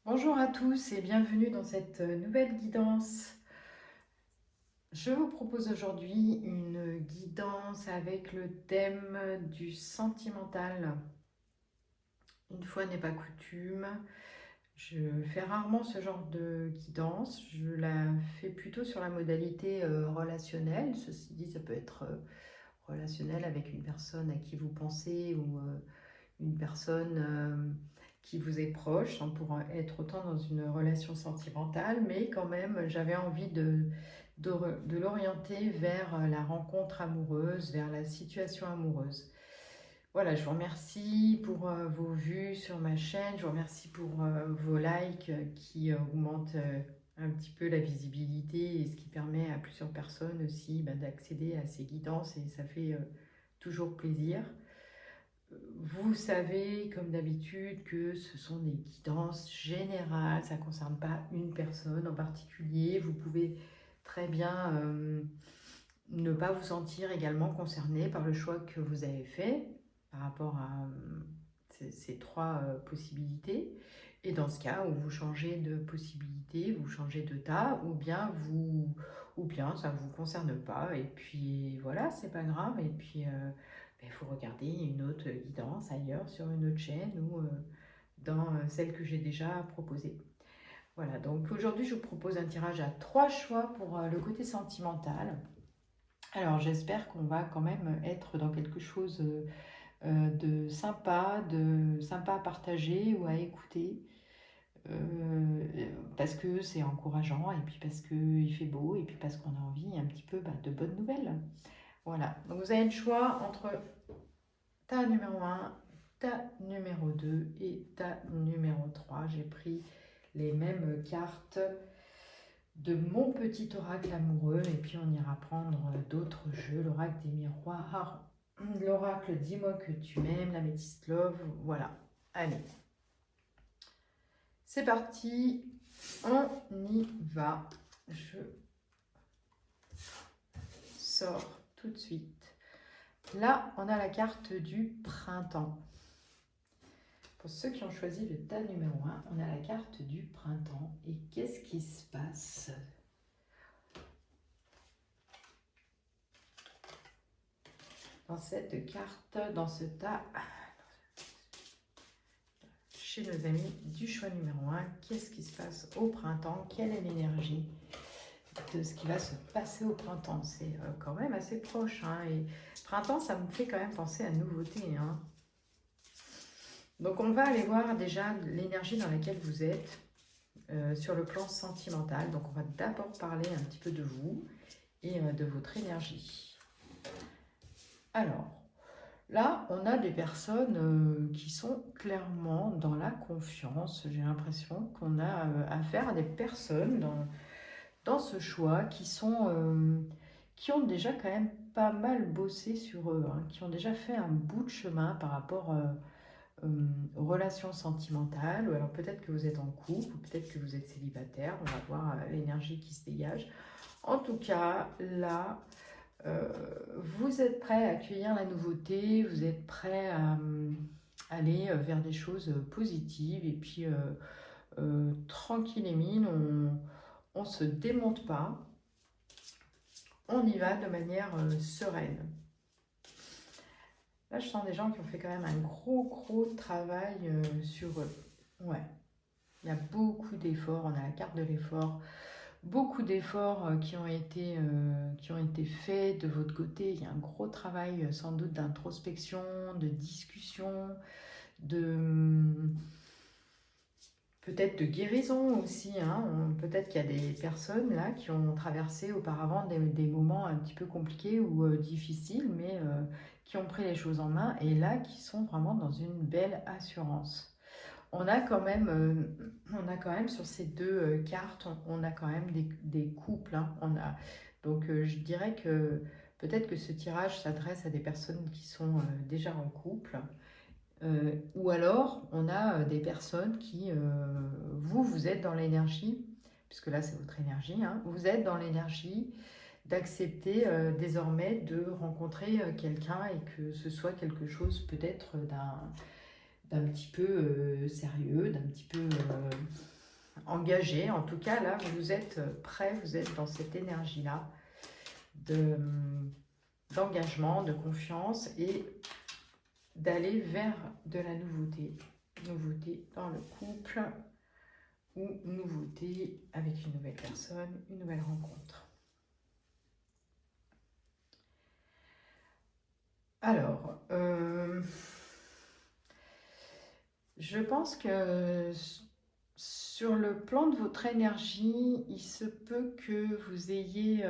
Bonjour à tous et bienvenue dans cette nouvelle guidance. Je vous propose aujourd'hui une guidance avec le thème du sentimental. Une fois n'est pas coutume, je fais rarement ce genre de guidance. Je la fais plutôt sur la modalité relationnelle. Ceci dit, ça peut être relationnel avec une personne à qui vous pensez ou une personne qui vous est proche, sans pour être autant dans une relation sentimentale, mais quand même j'avais envie de l'orienter vers la rencontre amoureuse, vers la situation amoureuse. Voilà, je vous remercie pour vos vues sur ma chaîne, je vous remercie pour vos likes qui augmentent un petit peu la visibilité et ce qui permet à plusieurs personnes aussi d'accéder à ces guidances et ça fait toujours plaisir. Vous savez, comme d'habitude, que ce sont des guidances générales, ça ne concerne pas une personne en particulier. Vous pouvez très bien ne pas vous sentir également concerné par le choix que vous avez fait par rapport à ces trois possibilités. Et dans ce cas où vous changez de possibilité, vous changez de tas, ou bien ça ne vous concerne pas. Et puis voilà, c'est pas grave. Et puis il faut regarder une autre guidance ailleurs sur une autre chaîne ou dans celle que j'ai déjà proposée. Voilà, donc aujourd'hui je vous propose un tirage à trois choix pour le côté sentimental. Alors j'espère qu'on va quand même être dans quelque chose de sympa à partager ou à écouter. Parce que c'est encourageant et puis parce qu'il fait beau et puis parce qu'on a envie un petit peu de bonnes nouvelles. Voilà, donc vous avez le choix entre ta numéro un, ta numéro 2 et ta numéro 3. J'ai pris les mêmes cartes de mon petit oracle amoureux et puis on ira prendre d'autres jeux, l'oracle des miroirs, l'oracle dis-moi que tu m'aimes, la métisse love, voilà. Allez, c'est parti, on y va. Je sors tout de suite. Là, on a la carte du printemps. Pour ceux qui ont choisi le tas numéro 1, on a la carte du printemps. Et qu'est-ce qui se passe dans cette carte, dans ce tas, chez nos amis du choix numéro 1? Qu'est-ce qui se passe au printemps? Quelle est l'énergie de ce qui va se passer au printemps? C'est quand même assez proche. Et printemps, ça me fait quand même penser à nouveauté. Donc on va aller voir déjà l'énergie dans laquelle vous êtes. Sur le plan sentimental. Donc on va d'abord parler un petit peu de vous et de votre énergie. Alors, là, on a des personnes qui sont clairement dans la confiance. J'ai l'impression qu'on a affaire à des personnes dans ce choix qui ont déjà quand même pas mal bossé sur eux, qui ont déjà fait un bout de chemin par rapport aux relations sentimentales, ou alors peut-être que vous êtes en couple, ou peut-être que vous êtes célibataire, on va voir l'énergie qui se dégage. En tout cas, là, vous êtes prêt à accueillir la nouveauté, vous êtes prêt à aller vers des choses positives, et puis tranquille et mine, on ne se démonte pas, on y va de manière sereine. Là, je sens des gens qui ont fait quand même un gros travail sur eux. Ouais, il y a beaucoup d'efforts, on a la carte de l'effort, beaucoup d'efforts qui ont été faits de votre côté. Il y a un gros travail sans doute d'introspection, de discussion, de peut-être de guérison aussi. Peut-être qu'il y a des personnes là qui ont traversé auparavant des moments un petit peu compliqués ou difficiles, mais qui ont pris les choses en main et là qui sont vraiment dans une belle assurance. On a quand même sur ces deux cartes, on a quand même des couples. Donc je dirais que peut-être que ce tirage s'adresse à des personnes qui sont déjà en couple. Ou alors on a des personnes qui, vous êtes dans l'énergie, puisque là c'est votre énergie, vous êtes dans l'énergie d'accepter désormais de rencontrer quelqu'un et que ce soit quelque chose peut-être d'un petit peu sérieux, d'un petit peu engagé. En tout cas, là, vous êtes prêt, vous êtes dans cette énergie-là d'engagement, de confiance et d'aller vers de la nouveauté. Nouveauté dans le couple ou nouveauté avec une nouvelle personne, une nouvelle rencontre. Alors, je pense que sur le plan de votre énergie, il se peut que vous ayez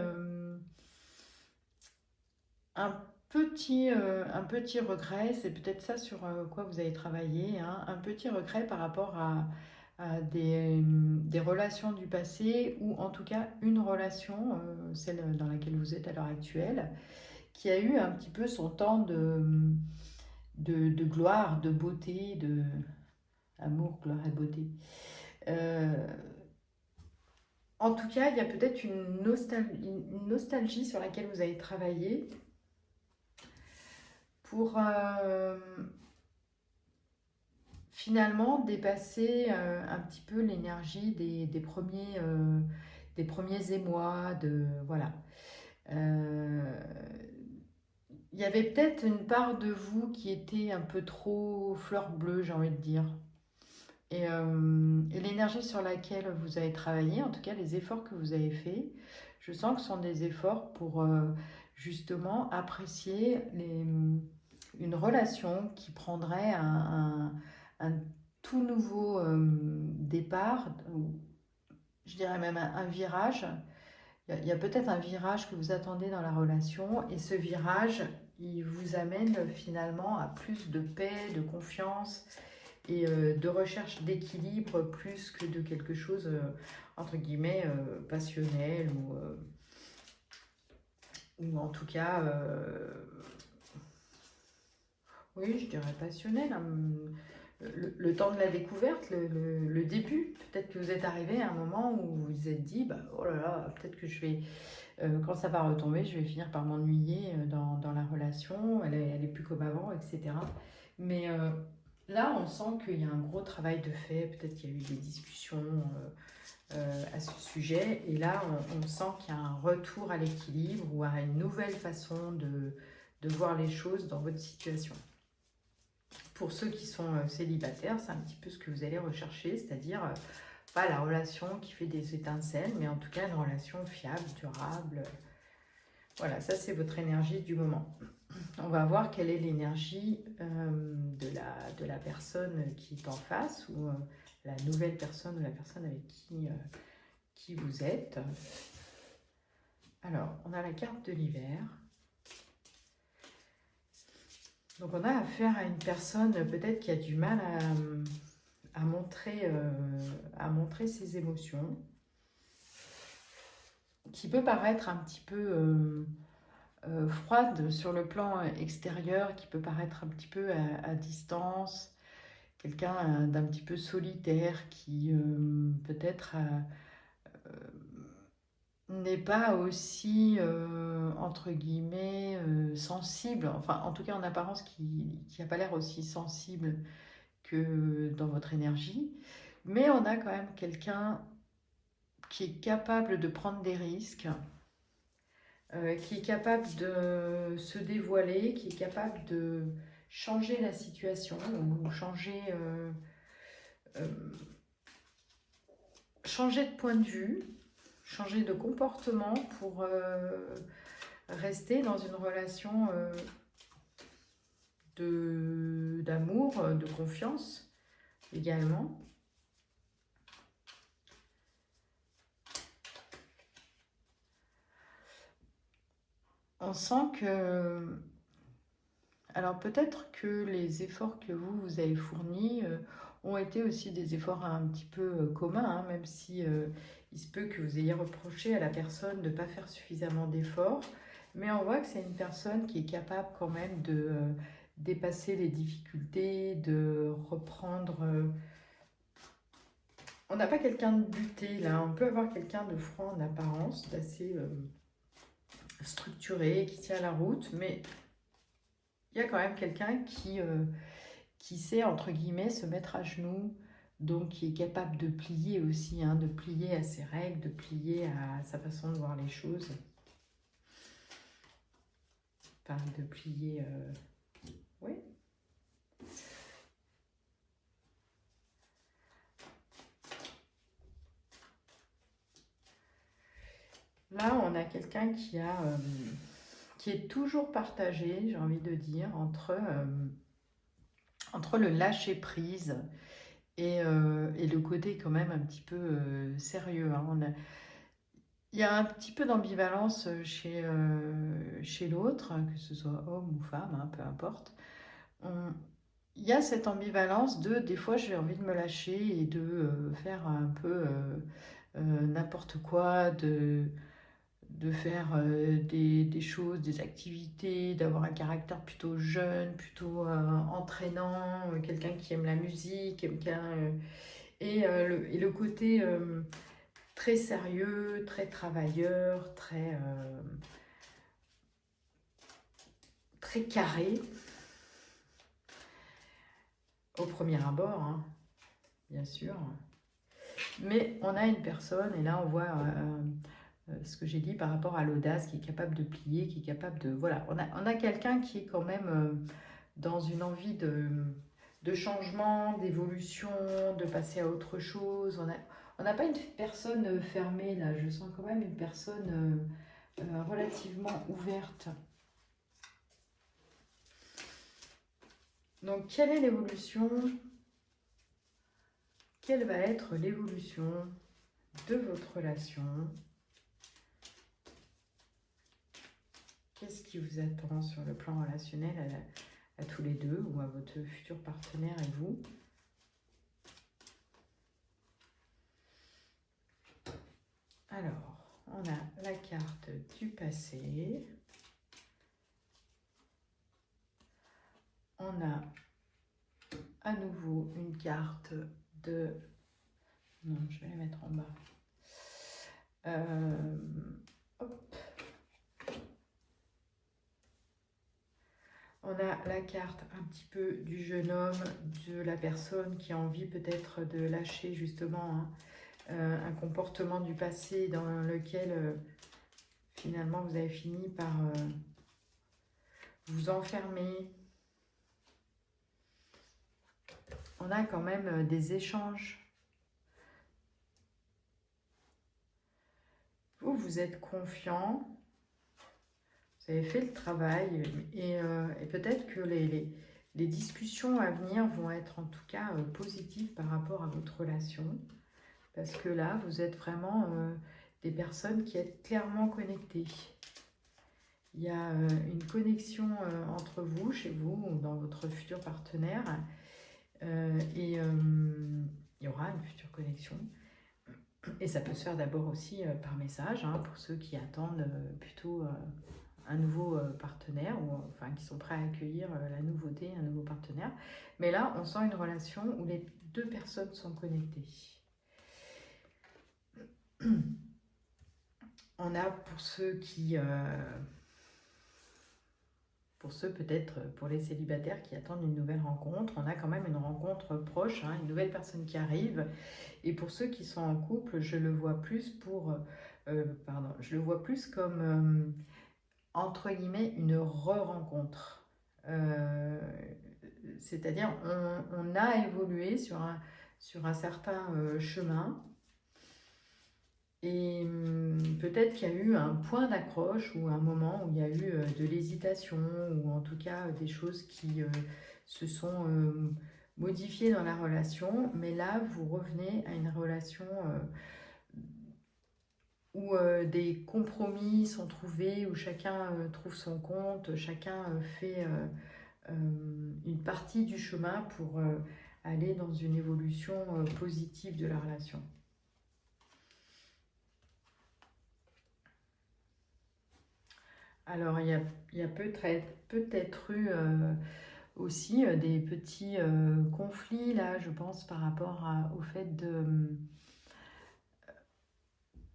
un petit regret, c'est peut-être ça sur quoi vous avez travaillé, hein, un petit regret par rapport à des relations du passé, ou en tout cas une relation, celle dans laquelle vous êtes à l'heure actuelle, qui a eu un petit peu son temps de gloire, de beauté, de amour, gloire et beauté. En tout cas, il y a peut-être une nostalgie sur laquelle vous avez travaillé pour finalement dépasser un petit peu l'énergie des premiers émois, voilà. Il y avait peut-être une part de vous qui était un peu trop fleur bleue, j'ai envie de dire. Et l'énergie sur laquelle vous avez travaillé, en tout cas les efforts que vous avez faits, je sens que ce sont des efforts pour justement apprécier une relation qui prendrait un tout nouveau départ, ou je dirais même un virage. Il y a peut-être un virage que vous attendez dans la relation, et ce virage, il vous amène finalement à plus de paix, de confiance et de recherche d'équilibre, plus que de quelque chose entre guillemets passionnel, ou en tout cas oui, je dirais passionnel, hein. Le temps de la découverte, le début. Peut-être que vous êtes arrivé à un moment où vous vous êtes dit, bah, oh là là, peut-être que je vais, quand ça va retomber, je vais finir par m'ennuyer dans la relation, elle est plus comme avant, etc. Mais là, on sent qu'il y a un gros travail de fait, peut-être qu'il y a eu des discussions à ce sujet, et là, on sent qu'il y a un retour à l'équilibre ou à une nouvelle façon de voir les choses dans votre situation. Pour ceux qui sont célibataires, c'est un petit peu ce que vous allez rechercher, c'est-à-dire pas la relation qui fait des étincelles, mais en tout cas une relation fiable, durable. Voilà, ça c'est votre énergie du moment. On va voir quelle est l'énergie de la personne qui est en face, ou la nouvelle personne, ou la personne avec qui vous êtes. Alors, on a la carte de l'hiver. Donc on a affaire à une personne peut-être qui a du mal à montrer ses émotions, qui peut paraître un petit peu froide sur le plan extérieur, qui peut paraître un petit peu à distance, quelqu'un d'un petit peu solitaire qui peut-être n'est pas aussi entre guillemets sensible, enfin en tout cas en apparence qui n'a pas l'air aussi sensible que dans votre énergie, mais on a quand même quelqu'un qui est capable de prendre des risques, qui est capable de se dévoiler, qui est capable de changer la situation, ou changer de point de vue, changer de comportement pour rester dans une relation d'amour, de confiance également. On sent que... Alors peut-être que les efforts que vous avez fournis ont été aussi des efforts un petit peu communs, hein, même si il se peut que vous ayez reproché à la personne de ne pas faire suffisamment d'efforts. Mais on voit que c'est une personne qui est capable quand même de dépasser les difficultés, de reprendre... On n'a pas quelqu'un de buté là, on peut avoir quelqu'un de franc en apparence, d'assez structuré, qui tient la route, mais il y a quand même quelqu'un qui sait, entre guillemets, se mettre à genoux donc qui est capable de plier aussi, hein, de plier à ses règles, de plier à sa façon de voir les choses. Enfin, de plier... oui. Là, on a quelqu'un qui est toujours partagé, j'ai envie de dire, entre le lâcher-prise et le côté quand même un petit peu sérieux, hein. Il y a un petit peu d'ambivalence chez l'autre, que ce soit homme ou femme, hein, peu importe. Il y a cette ambivalence des fois j'ai envie de me lâcher et de faire un peu n'importe quoi, de faire des choses, des activités, d'avoir un caractère plutôt jeune, plutôt entraînant, quelqu'un qui aime la musique, et le côté très sérieux, très travailleur, très carré, au premier abord, hein, bien sûr. Mais on a une personne, et là on voit ce que j'ai dit par rapport à l'audace, qui est capable de plier, qui est capable de... Voilà, on a quelqu'un qui est quand même dans une envie de changement, d'évolution, de passer à autre chose. On n'a pas une personne fermée là, je sens quand même une personne relativement ouverte. Donc quelle est l'évolution? Quelle va être l'évolution de votre relation? Qu'est-ce qui vous attend sur le plan relationnel à tous les deux, ou à votre futur partenaire et vous? Alors, on a la carte du passé. On a à nouveau une carte de... Non, je vais les mettre en bas. Hop. On a la carte un petit peu du jeune homme, de la personne qui a envie peut-être de lâcher justement un comportement du passé dans lequel finalement vous avez fini par vous enfermer. On a quand même des échanges. Vous êtes confiant. Vous avez fait le travail et peut-être que les discussions à venir vont être en tout cas positives par rapport à votre relation. Parce que là, vous êtes vraiment des personnes qui êtes clairement connectées. Il y a une connexion entre vous, chez vous, ou dans votre futur partenaire. Et il y aura une future connexion. Et ça peut se faire d'abord aussi par message, hein, pour ceux qui attendent plutôt... un nouveau partenaire, ou enfin qui sont prêts à accueillir la nouveauté, un nouveau partenaire. Mais là, on sent une relation où les deux personnes sont connectées. On a pour ceux peut-être pour les célibataires qui attendent une nouvelle rencontre, on a quand même une rencontre proche, hein, une nouvelle personne qui arrive. Et pour ceux qui sont en couple, je le vois plus je le vois plus comme entre guillemets, une re-rencontre. C'est-à-dire, on a évolué sur un certain chemin, et peut-être qu'il y a eu un point d'accroche ou un moment où il y a eu de l'hésitation, ou en tout cas des choses qui se sont modifiées dans la relation, mais là, vous revenez à une relation où des compromis sont trouvés, où chacun trouve son compte, chacun fait une partie du chemin pour aller dans une évolution positive de la relation. Alors, il y a peut-être eu aussi des petits conflits, là, je pense, par rapport au fait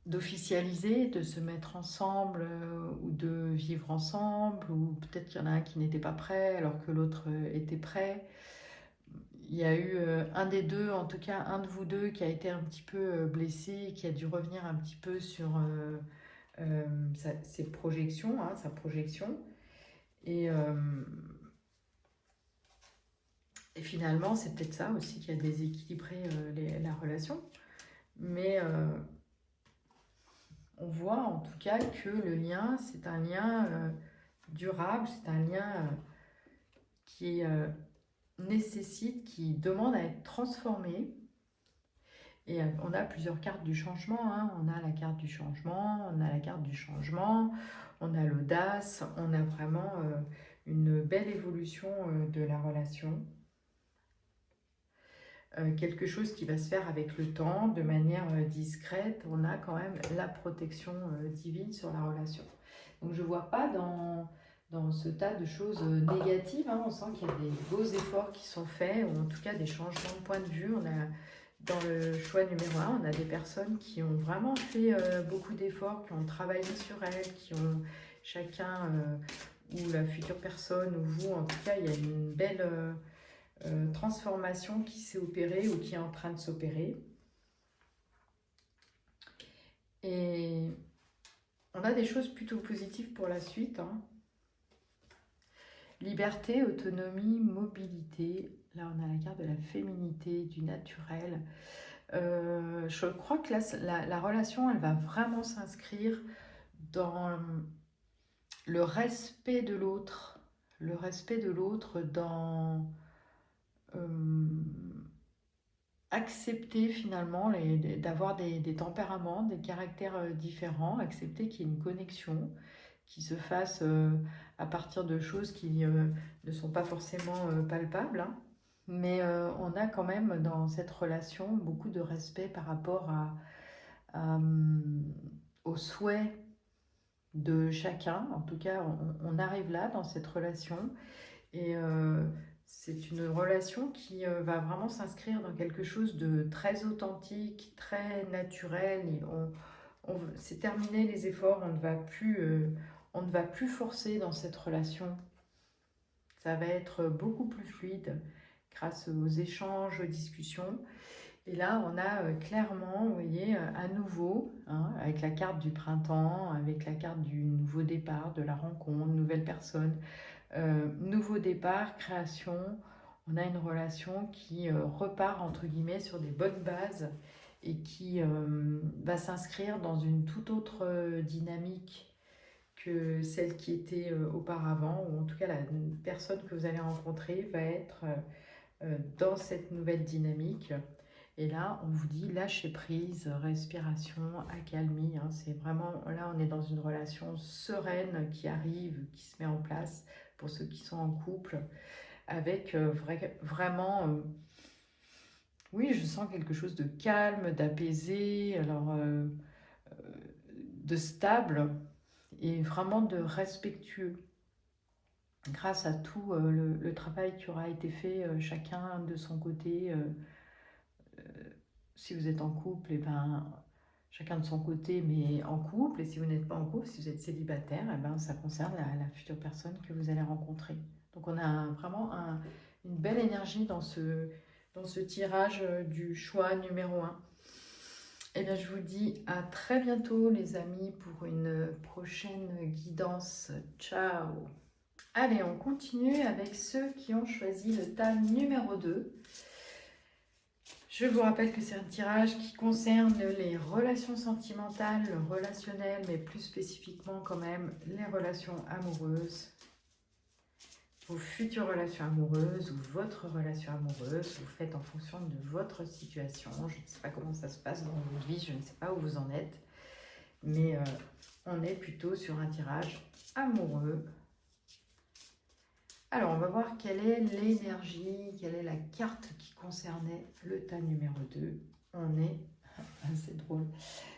d'officialiser, de se mettre ensemble ou de vivre ensemble, ou peut-être qu'il y en a un qui n'était pas prêt alors que l'autre était prêt. il y a eu un des deux, en tout cas un de vous deux, qui a été un petit peu blessé et qui a dû revenir un petit peu sur ses projections, hein, sa projection. Et, euh, et finalement, c'est peut-être ça aussi qui a déséquilibré la relation. Mais on voit en tout cas que le lien, c'est un lien durable, c'est un lien qui nécessite, qui demande à être transformé. Et on a plusieurs cartes du changement, hein. On a la carte du changement, on a la carte du changement, on a l'audace, on a vraiment une belle évolution de la relation. Quelque chose qui va se faire avec le temps, de manière discrète. On a quand même la protection divine sur la relation. Donc je ne vois pas dans ce tas de choses négatives, hein. On sent qu'il y a des beaux efforts qui sont faits, ou en tout cas des changements de point de vue. On a, dans le choix numéro 1, on a des personnes qui ont vraiment fait beaucoup d'efforts, qui ont travaillé sur elles, qui ont chacun, ou la future personne, ou vous, en tout cas, il y a une belle transformation qui s'est opérée ou qui est en train de s'opérer. Et on a des choses plutôt positives pour la suite, hein. Liberté, autonomie, mobilité. Là, on a la carte de la féminité, du naturel. Je crois que là, la relation, elle va vraiment s'inscrire dans le respect de l'autre. Le respect de l'autre dans accepter finalement d'avoir des tempéraments, des caractères différents, accepter qu'il y ait une connexion qui se fasse à partir de choses qui ne sont pas forcément palpables, hein. Mais on a quand même dans cette relation beaucoup de respect par rapport aux souhaits de chacun. En tout cas, on arrive là dans cette relation et c'est une relation qui va vraiment s'inscrire dans quelque chose de très authentique, très naturel. Et c'est terminé les efforts, on ne va plus forcer dans cette relation. Ça va être beaucoup plus fluide grâce aux échanges, aux discussions. Et là, on a clairement, vous voyez, à nouveau, hein, avec la carte du printemps, avec la carte du nouveau départ, de la rencontre, nouvelle personne, nouveau départ, création. On a une relation qui repart, entre guillemets, sur des bonnes bases et qui va s'inscrire dans une toute autre dynamique que celle qui était auparavant, ou en tout cas la personne que vous allez rencontrer va être dans cette nouvelle dynamique. Et là, on vous dit lâcher prise, respiration, accalmie, hein. C'est vraiment, là, on est dans une relation sereine qui arrive, qui se met en place pour ceux qui sont en couple, avec vraiment, oui, je sens quelque chose de calme, d'apaisé, alors de stable et vraiment de respectueux. Grâce à tout le travail qui aura été fait chacun de son côté, si vous êtes en couple, et ben, chacun de son côté, mais en couple. Et si vous n'êtes pas en couple, si vous êtes célibataire, et ben, ça concerne la future personne que vous allez rencontrer. Donc on a vraiment une belle énergie dans ce tirage du choix numéro 1. Et bien, je vous dis à très bientôt, les amis, pour une prochaine guidance. Ciao! Allez, on continue avec ceux qui ont choisi le tas numéro 2. Je vous rappelle que c'est un tirage qui concerne les relations sentimentales, relationnelles, mais plus spécifiquement quand même les relations amoureuses, vos futures relations amoureuses ou votre relation amoureuse. Vous faites en fonction de votre situation. Je ne sais pas comment ça se passe dans votre vie, je ne sais pas où vous en êtes, mais on est plutôt sur un tirage amoureux. Alors, on va voir quelle est l'énergie, quelle est la carte qui concernait le tas numéro 2. On est, c'est drôle,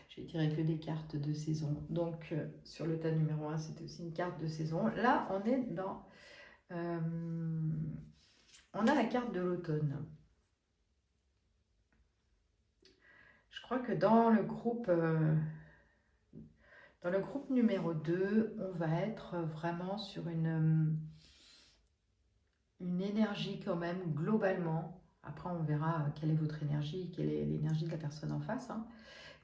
j'ai tiré que des cartes de saison. Donc, sur le tas numéro 1, c'était aussi une carte de saison. Là, on est dans... on a la carte de l'automne. Je crois que dans le groupe numéro 2, on va être vraiment sur une énergie quand même globalement Après, on verra quelle est votre énergie, quelle est l'énergie de la personne en face, hein.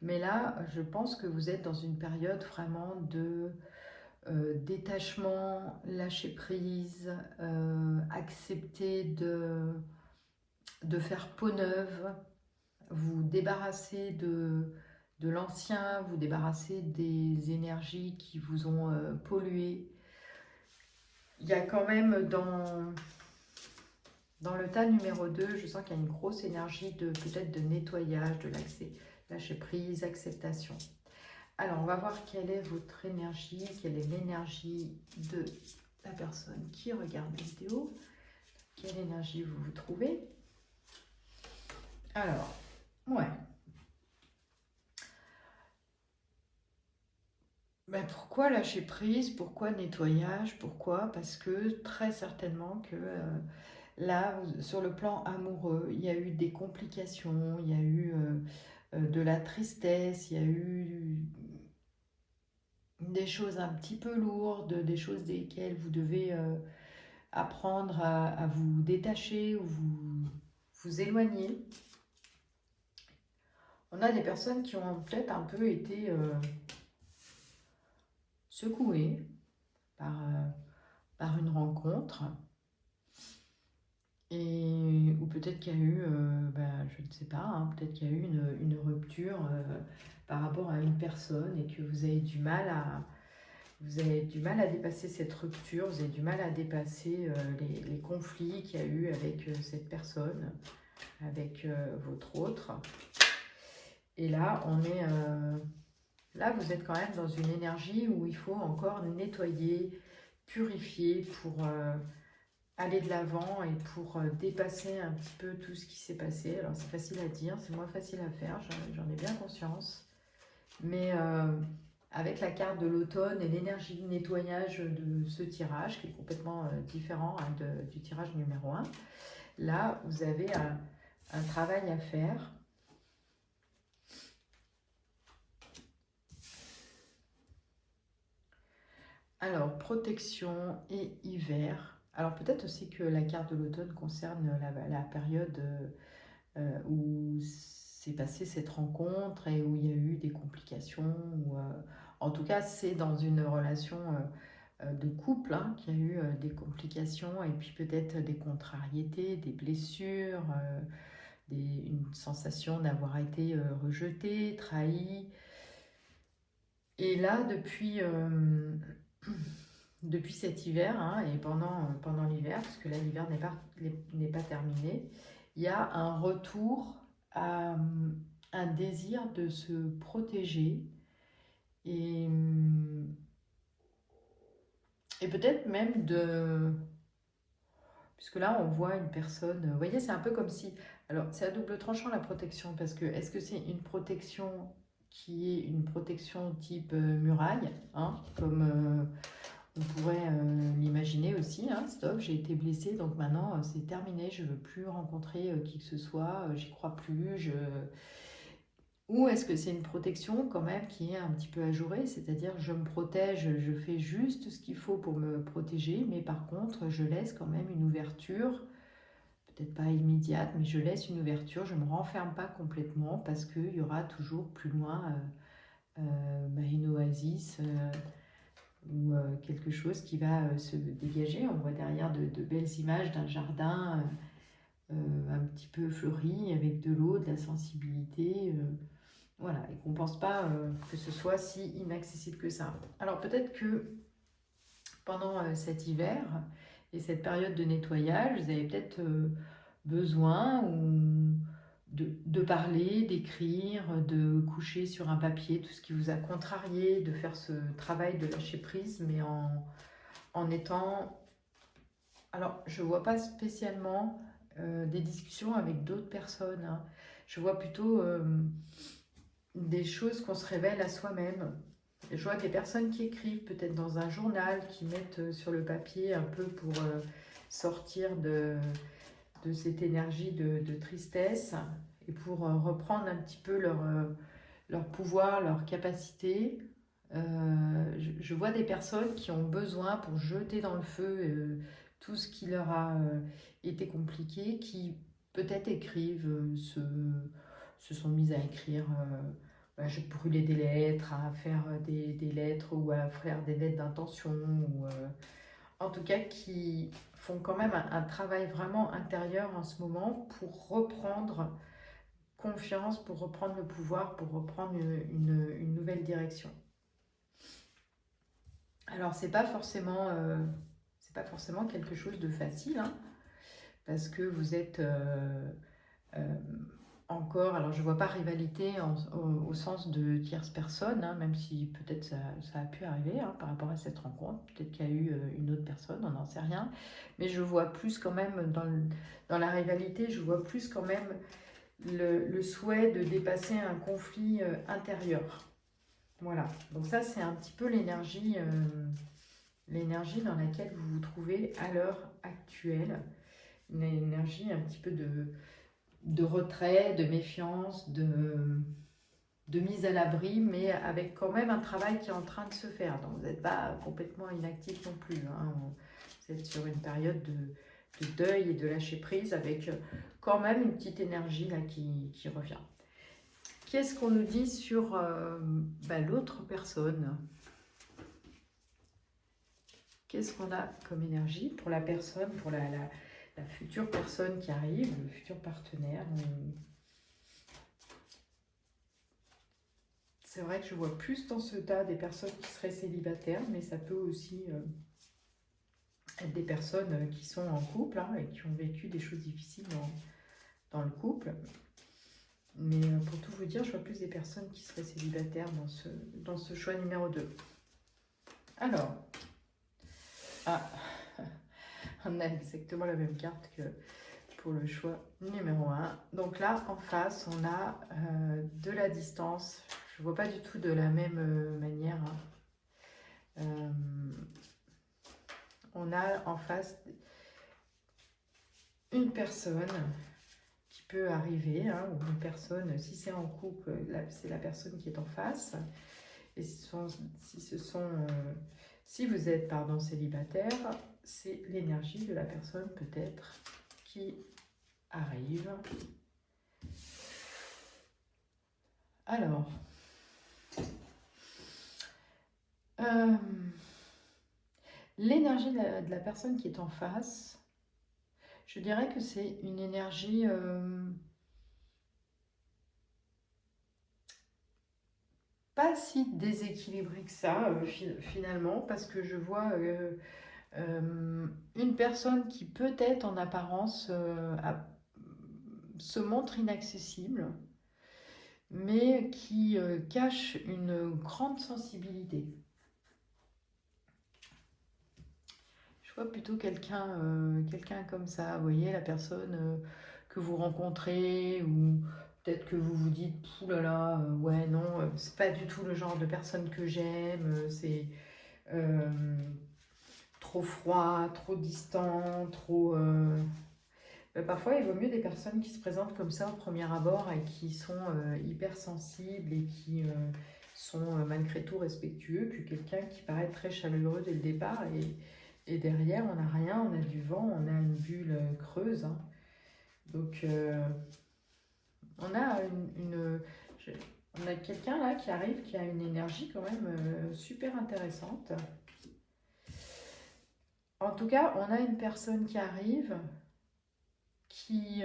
Mais là, je pense que vous êtes dans une période vraiment de détachement, lâcher prise, accepter de faire peau neuve, vous débarrasser de l'ancien, vous débarrasser des énergies qui vous ont pollué. Il y a quand même dans le tas numéro 2, je sens qu'il y a une grosse énergie de peut-être de nettoyage, de lâcher prise, acceptation. Alors, on va voir quelle est votre énergie, quelle est l'énergie de la personne qui regarde la vidéo. Quelle énergie vous vous trouvez? Alors, ouais. Ben pourquoi lâcher prise? Pourquoi nettoyage? Pourquoi? Parce que très certainement que là, sur le plan amoureux, il y a eu des complications, il y a eu de la tristesse, il y a eu des choses un petit peu lourdes, des choses desquelles vous devez apprendre à vous détacher ou vous éloigner. On a des personnes qui ont peut-être un peu été secouées par une rencontre. Ou peut-être qu'il y a eu, je ne sais pas, hein, peut-être qu'il y a eu une rupture par rapport à une personne et que vous avez du mal à dépasser cette rupture, vous avez du mal à dépasser les conflits qu'il y a eu avec cette personne, avec votre autre. Et là, là, vous êtes quand même dans une énergie où il faut encore nettoyer, purifier pour aller de l'avant et pour dépasser un petit peu tout ce qui s'est passé. Alors c'est facile à dire, c'est moins facile à faire, j'en ai bien conscience. Mais avec la carte de l'automne et l'énergie de nettoyage de ce tirage, qui est complètement différent hein, du tirage numéro 1, là vous avez un travail à faire. Alors, protection et hiver. Alors peut-être aussi que la carte de l'automne concerne la période où s'est passée cette rencontre et où il y a eu des complications. En tout cas, c'est dans une relation de couple hein, qu'il y a eu des complications et puis peut-être des contrariétés, des blessures, une sensation d'avoir été rejeté, trahi. Et là, depuis cet hiver hein, et pendant l'hiver, parce que là l'hiver n'est pas terminé, il y a un retour à un désir de se protéger et, et peut-être même puisque là on voit une personne, vous voyez c'est un peu comme si, alors c'est à double tranchant la protection, parce que est-ce que c'est une protection qui est une protection type muraille, hein, comme on pourrait l'imaginer aussi, hein, stop, j'ai été blessée, donc maintenant c'est terminé, je ne veux plus rencontrer qui que ce soit, j'y crois plus. Ou est-ce que c'est une protection quand même qui est un petit peu ajourée, c'est-à-dire je me protège, je fais juste ce qu'il faut pour me protéger, mais par contre je laisse quand même une ouverture, peut-être pas immédiate, mais je laisse une ouverture, je ne me renferme pas complètement parce qu'il y aura toujours plus loin une oasis. Ou quelque chose qui va se dégager. On voit derrière de belles images d'un jardin un petit peu fleuri, avec de l'eau, de la sensibilité. Voilà, et qu'on ne pense pas que ce soit si inaccessible que ça. Alors peut-être que pendant cet hiver et cette période de nettoyage, vous avez peut-être besoin de parler, d'écrire, de coucher sur un papier tout ce qui vous a contrarié, de faire ce travail de lâcher prise, mais en étant... Alors, je ne vois pas spécialement des discussions avec d'autres personnes, hein. Je vois plutôt des choses qu'on se révèle à soi-même. Je vois des personnes qui écrivent peut-être dans un journal, qui mettent sur le papier un peu pour sortir de cette énergie de tristesse et pour reprendre un petit peu leur pouvoir, leur capacité. Je vois des personnes qui ont besoin pour jeter dans le feu tout ce qui leur a été compliqué, qui peut-être écrivent, se sont mises à écrire, je brûlais des lettres, à faire des lettres ou à faire des lettres d'intention, ou en tout cas qui font quand même un travail vraiment intérieur en ce moment pour reprendre confiance, pour reprendre le pouvoir, pour reprendre une nouvelle direction. Alors c'est pas forcément quelque chose de facile, hein, parce que vous êtes euh, encore, alors je vois pas rivalité au sens de tierce personne, hein, même si peut-être ça a pu arriver, hein, par rapport à cette rencontre, peut-être qu'il y a eu une autre personne, on n'en sait rien, mais je vois plus quand même dans la rivalité, je vois plus quand même le souhait de dépasser un conflit intérieur. Voilà, donc ça c'est un petit peu l'énergie dans laquelle vous vous trouvez à l'heure actuelle, une énergie un petit peu de retrait, de méfiance, de mise à l'abri, mais avec quand même un travail qui est en train de se faire. Donc vous n'êtes pas complètement inactif non plus, hein. Vous êtes sur une période de deuil et de lâcher prise avec quand même une petite énergie là qui revient. Qu'est-ce qu'on nous dit sur l'autre personne? Qu'est-ce qu'on a comme énergie pour la personne, pour la future personne qui arrive, le futur partenaire? C'est vrai que je vois plus dans ce tas des personnes qui seraient célibataires, mais ça peut aussi être des personnes qui sont en couple, hein, et qui ont vécu des choses difficiles dans le couple. Mais pour tout vous dire, je vois plus des personnes qui seraient célibataires dans ce choix numéro 2. Alors, on a exactement la même carte que pour le choix numéro 1. Donc là, en face, on a de la distance. Je ne vois pas du tout de la même manière, hein. On a en face une personne qui peut arriver, hein, ou une personne, si c'est en couple, c'est la personne qui est en face. Et si vous êtes célibataire, c'est l'énergie de la personne peut-être qui arrive. Alors, l'énergie de la personne qui est en face, je dirais que c'est une énergie pas si déséquilibrée que ça, finalement, parce que je vois une personne qui peut-être en apparence se montre inaccessible, mais qui cache une grande sensibilité. Je vois plutôt quelqu'un comme ça, vous voyez, la personne que vous rencontrez, ou peut-être que vous vous dites, oulala, ouais, non, c'est pas du tout le genre de personne que j'aime, c'est trop froid, trop distant, trop... Parfois, il vaut mieux des personnes qui se présentent comme ça au premier abord et qui sont hypersensibles et qui sont malgré tout respectueux, que quelqu'un qui paraît très chaleureux dès le départ et derrière, on n'a rien, on a du vent, on a une bulle creuse, hein. Donc, on a on a quelqu'un là qui arrive, qui a une énergie quand même super intéressante. En tout cas, on a une personne qui arrive, qui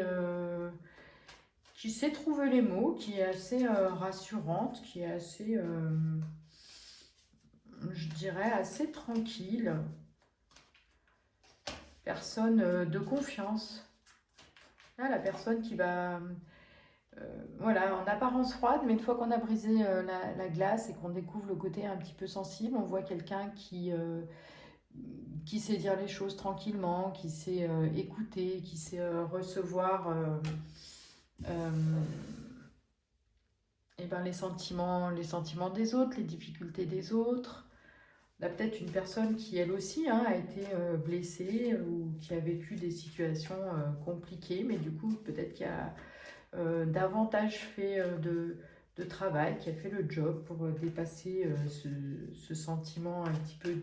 sait trouver les mots, qui est assez rassurante, qui est assez, je dirais, assez tranquille. Personne de confiance. Là, la personne qui va, voilà, en apparence froide, mais une fois qu'on a brisé la glace et qu'on découvre le côté un petit peu sensible, on voit quelqu'un qui sait dire les choses tranquillement, qui sait écouter, qui sait recevoir et les sentiments des autres, les difficultés des autres. Là, peut-être une personne qui, elle aussi, hein, a été blessée ou qui a vécu des situations compliquées, mais du coup, peut-être qu'il y a davantage fait de travail, qui a fait le job pour dépasser ce sentiment un petit peu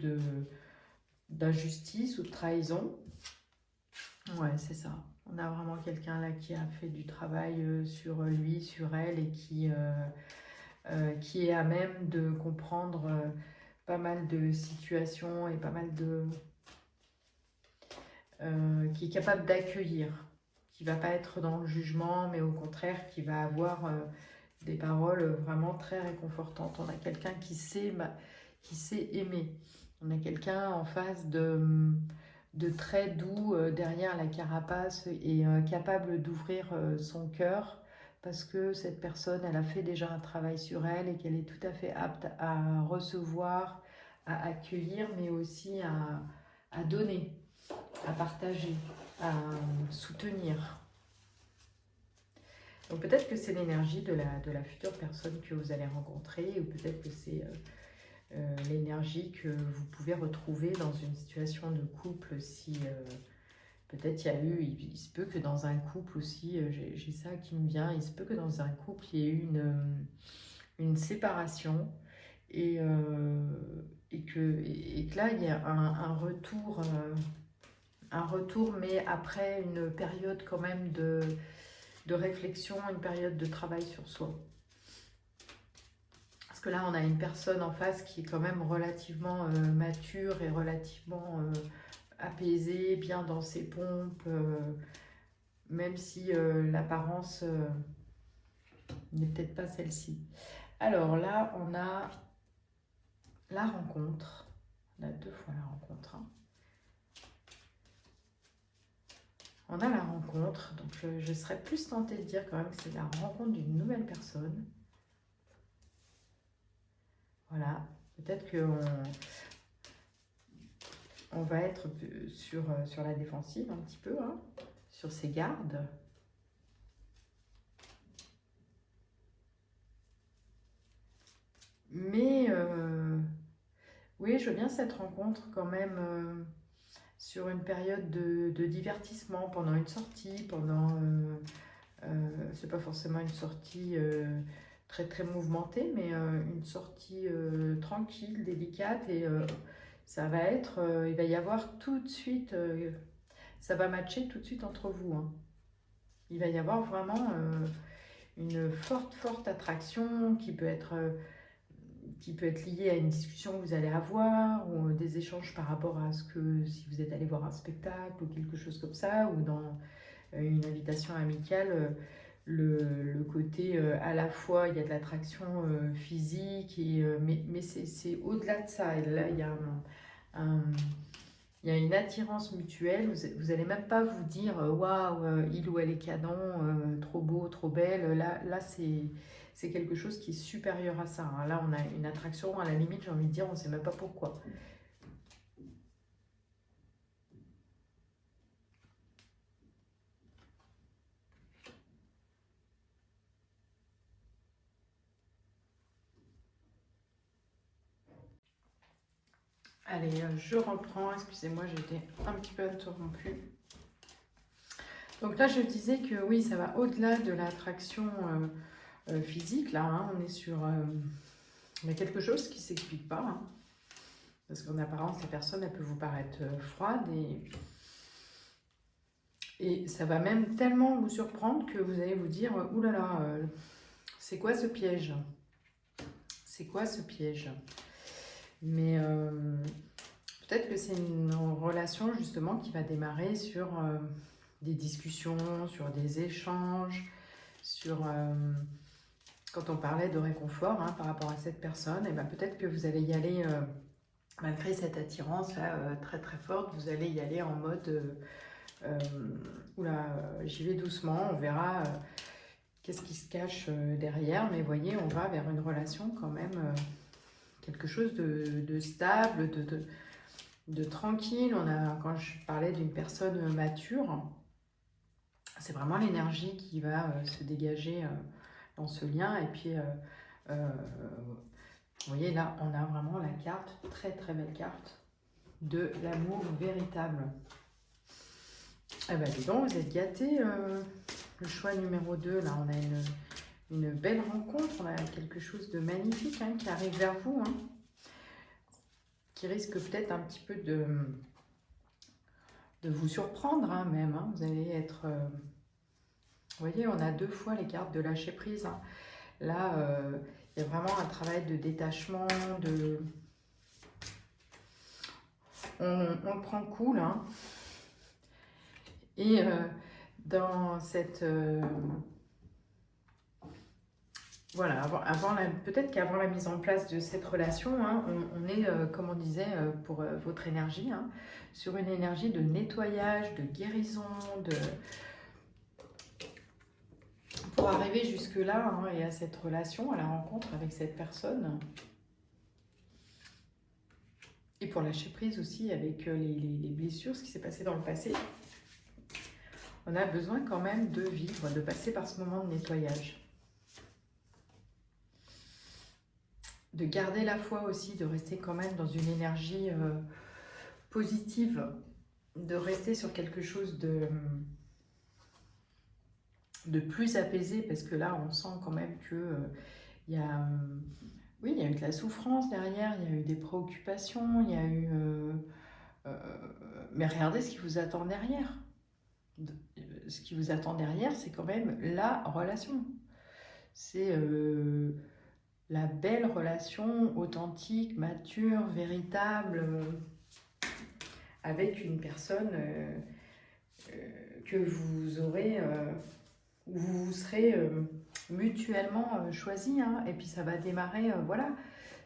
d'injustice ou de trahison. Ouais, c'est ça. On a vraiment quelqu'un là qui a fait du travail sur lui, sur elle, et qui est à même de comprendre pas mal de situations et pas mal de... qui est capable d'accueillir, qui va pas être dans le jugement, mais au contraire, qui va avoir des paroles vraiment très réconfortantes. On a quelqu'un qui sait aimer. On a quelqu'un en face de très doux derrière la carapace et capable d'ouvrir son cœur parce que cette personne, elle a fait déjà un travail sur elle et qu'elle est tout à fait apte à recevoir, à accueillir, mais aussi à donner, à partager, à soutenir. Donc peut-être que c'est l'énergie de la future personne que vous allez rencontrer, ou peut-être que c'est l'énergie que vous pouvez retrouver dans une situation de couple. Si peut-être il se peut que dans un couple aussi, j'ai ça qui me vient, il se peut que dans un couple il y ait eu une séparation et que là il y a un retour, mais après une période quand même de réflexion, une période de travail sur soi. Parce que là, on a une personne en face qui est quand même relativement mature et relativement apaisée, bien dans ses pompes, même si l'apparence n'est peut-être pas celle-ci. Alors là, on a la rencontre. On a 2 fois la rencontre. Hein. On a la rencontre, donc je serais plus tentée de dire quand même que c'est la rencontre d'une nouvelle personne. Voilà, peut-être qu'on va être sur la défensive un petit peu, hein, sur ses gardes. Mais oui, je veux bien cette rencontre quand même sur une période de divertissement, pendant une sortie, c'est pas forcément une sortie très très mouvementée, mais une sortie tranquille, délicate, et ça va être, il va y avoir tout de suite, ça va matcher tout de suite entre vous. Hein. Il va y avoir vraiment une forte attraction qui peut être liée à une discussion que vous allez avoir, ou des échanges par rapport à ce que, si vous êtes allé voir un spectacle ou quelque chose comme ça, ou dans une invitation amicale. Le côté à la fois il y a de l'attraction physique, mais c'est au-delà de ça. Et là il y a il y a une attirance mutuelle. Vous n'allez même pas vous dire waouh, il ou elle est canon, trop beau, trop belle. Là c'est quelque chose qui est supérieur à ça. Hein. Là on a une attraction, à la limite j'ai envie de dire, on ne sait même pas pourquoi. Allez, je reprends, excusez-moi, j'étais un petit peu interrompue. Donc là, je disais que oui, ça va au-delà de l'attraction physique. Là, hein, on est sur il y a quelque chose qui ne s'explique pas. Hein, parce qu'en apparence, la personne, elle peut vous paraître froide. Et ça va même tellement vous surprendre que vous allez vous dire « Ouh là là, c'est quoi ce piège ? C'est quoi ce piège ?» Mais peut-être que c'est une relation justement qui va démarrer sur des discussions, sur des échanges, sur... quand on parlait de réconfort hein, par rapport à cette personne, et ben peut-être que vous allez y aller, malgré cette attirance là très très forte, vous allez y aller en mode oula, j'y vais doucement, on verra qu'est-ce qui se cache derrière, mais voyez, on va vers une relation quand même, quelque chose de stable, de tranquille. Quand je parlais d'une personne mature, c'est vraiment l'énergie qui va se dégager dans ce lien. Et puis, vous voyez, là, on a vraiment la carte, très très belle carte, de l'amour véritable. Eh ben, dis donc, vous êtes gâtés. Le choix numéro 2, là, on a une belle rencontre, on a quelque chose de magnifique hein, qui arrive vers vous, hein, qui risque peut-être un petit peu de vous surprendre hein, même. Hein. Vous allez être... vous voyez, on a 2 fois les cartes de lâcher prise. Hein. Là, il y a vraiment un travail de détachement, de... On le prend cool. Hein. Et dans cette... voilà, peut-être qu'avant la mise en place de cette relation, hein, on est, comme on disait, pour votre énergie, hein, sur une énergie de nettoyage, de guérison, pour arriver jusque-là hein, et à cette relation, à la rencontre avec cette personne. Et pour lâcher prise aussi avec les blessures, ce qui s'est passé dans le passé. On a besoin quand même de vivre, de passer par ce moment de nettoyage. De garder la foi aussi, de rester quand même dans une énergie positive, de rester sur quelque chose de plus apaisé, parce que là, on sent quand même que il y a... oui, il y a eu de la souffrance derrière, il y a eu des préoccupations, il y a eu... mais regardez ce qui vous attend derrière. Ce qui vous attend derrière, c'est quand même la relation. C'est la belle relation authentique, mature, véritable, avec une personne que vous aurez, où vous serez mutuellement choisis. Hein, et puis ça va démarrer, voilà,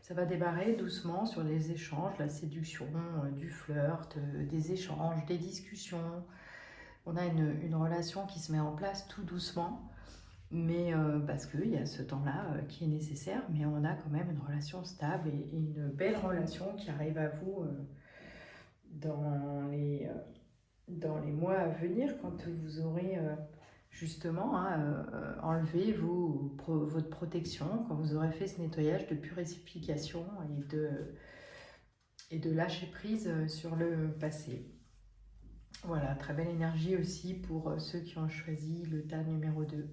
ça va démarrer doucement sur les échanges, la séduction, du flirt, des échanges, des discussions. On a une relation qui se met en place tout doucement. Mais parce qu'il y a ce temps-là qui est nécessaire, mais on a quand même une relation stable et une belle relation qui arrive à vous dans les mois à venir, quand vous aurez justement hein, enlevé votre protection, quand vous aurez fait ce nettoyage de purification et de lâcher prise sur le passé. Voilà, très belle énergie aussi pour ceux qui ont choisi le tas numéro 2.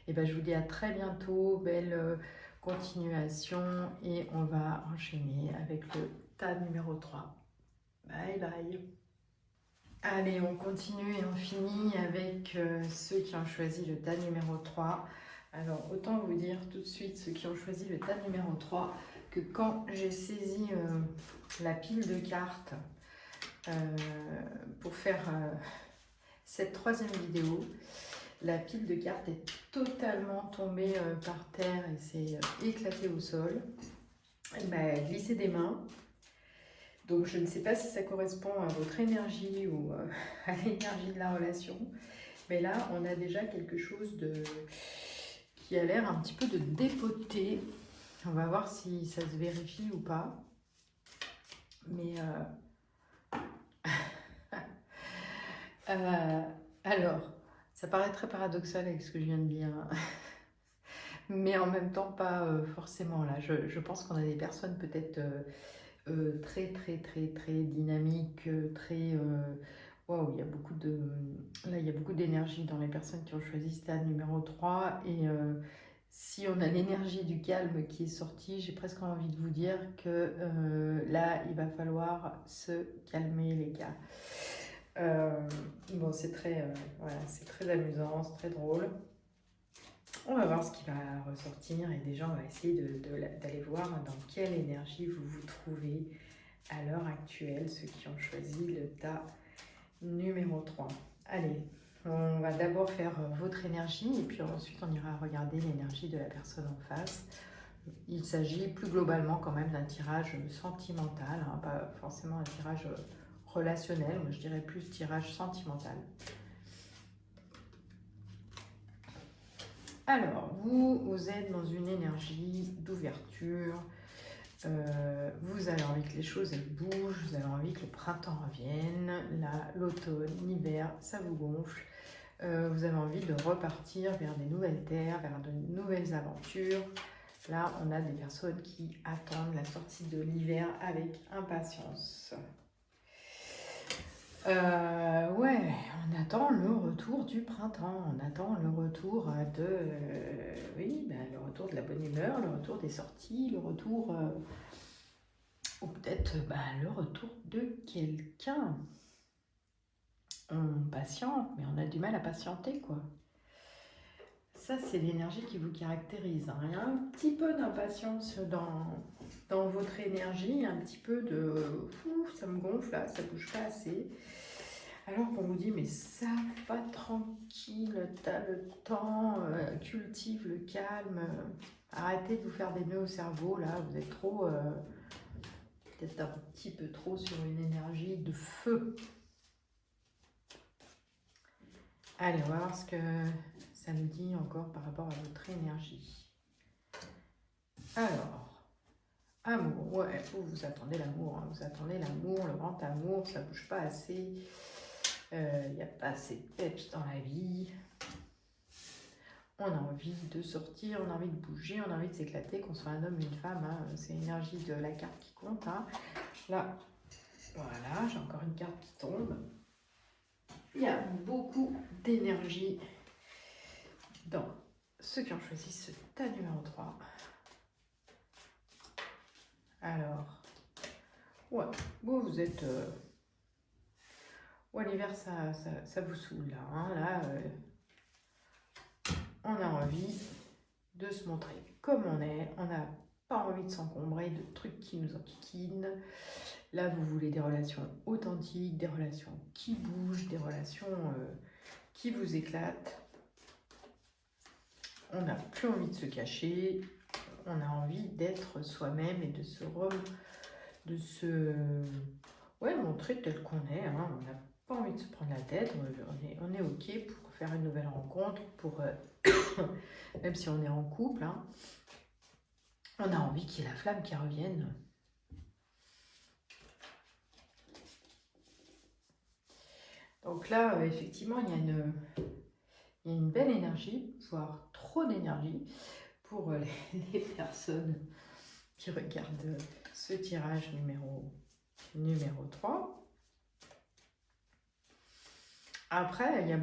Et ben, je vous dis à très bientôt, belle continuation et on va enchaîner avec le tas numéro 3. Bye bye. Allez, on continue et on finit avec ceux qui ont choisi le tas numéro 3. Alors, autant vous dire tout de suite, ceux qui ont choisi le tas numéro 3, que quand j'ai saisi la pile de cartes pour faire cette 3e vidéo, la pile de cartes est totalement tombée par terre et s'est éclatée au sol. Elle m'a glissé des mains. Donc je ne sais pas si ça correspond à votre énergie ou à l'énergie de la relation. Mais là, on a déjà quelque chose qui a l'air un petit peu de dépoter. On va voir si ça se vérifie ou pas. Mais alors, ça paraît très paradoxal avec ce que je viens de dire. Mais en même temps, pas forcément. Là, je pense qu'on a des personnes peut-être très, très, très, très dynamiques, très... Waouh, il y a beaucoup de... Là, il y a beaucoup d'énergie dans les personnes qui ont choisi stade numéro 3. Et si on a l'énergie du calme qui est sortie, j'ai presque envie de vous dire que là, il va falloir se calmer, les gars. Bon, c'est très, voilà, c'est très amusant, c'est très drôle. On va voir ce qui va ressortir et déjà on va essayer d'aller voir dans quelle énergie vous vous trouvez à l'heure actuelle, ceux qui ont choisi le tas numéro 3. Allez, on va d'abord faire votre énergie et puis ensuite on ira regarder l'énergie de la personne en face. Il s'agit plus globalement quand même d'un tirage sentimental, hein, pas forcément un tirage relationnel, moi je dirais plus tirage sentimental. Alors, vous êtes dans une énergie d'ouverture, vous avez envie que les choses elles bougent, vous avez envie que le printemps revienne, l'automne, l'hiver, ça vous gonfle. Vous avez envie de repartir vers des nouvelles terres, vers de nouvelles aventures. Là, on a des personnes qui attendent la sortie de l'hiver avec impatience. Ouais, on attend le retour du printemps, on attend le retour oui, ben, le retour de la bonne humeur, le retour des sorties, le retour, ou peut-être le retour de quelqu'un. On patiente, mais on a du mal à patienter, quoi. Ça, c'est l'énergie qui vous caractérise, hein. Il y a un petit peu d'impatience dans votre énergie, un petit peu de « ça me gonfle là, ça bouge pas assez ». Alors qu'on vous dit « mais ça va tranquille, t'as le temps, cultive le calme, arrêtez de vous faire des nœuds au cerveau, là, vous êtes trop, peut-être un petit peu trop sur une énergie de feu ». Allez, on va voir ce que ça nous dit encore par rapport à votre énergie. Alors, amour, ouais, vous attendez l'amour, hein, vous attendez l'amour, le grand amour, ça bouge pas assez, il n'y a pas assez de peps dans la vie. On a envie de sortir, on a envie de bouger, on a envie de s'éclater, qu'on soit un homme ou une femme, hein, c'est l'énergie de la carte qui compte. Hein. Là, voilà, j'ai encore une carte qui tombe. Il y a beaucoup d'énergie dans ceux qui ont choisi ce tas numéro 3. Alors, ouais, vous êtes... ouais, l'hiver, ça vous saoule, là. Hein, là, on a envie de se montrer comme on est. On n'a pas envie de s'encombrer de trucs qui nous enquiquinent. Là, vous voulez des relations authentiques, des relations qui bougent, des relations qui vous éclatent. On n'a plus envie de se cacher. On a envie d'être soi-même et de se montrer tel qu'on est. Hein. On n'a pas envie de se prendre la tête. On est OK pour faire une nouvelle rencontre, pour même si on est en couple. Hein. On a envie qu'il y ait la flamme qui revienne. Donc là, effectivement, il y a une belle énergie, voire trop d'énergie, pour les personnes qui regardent ce tirage numéro 3. Après, il y a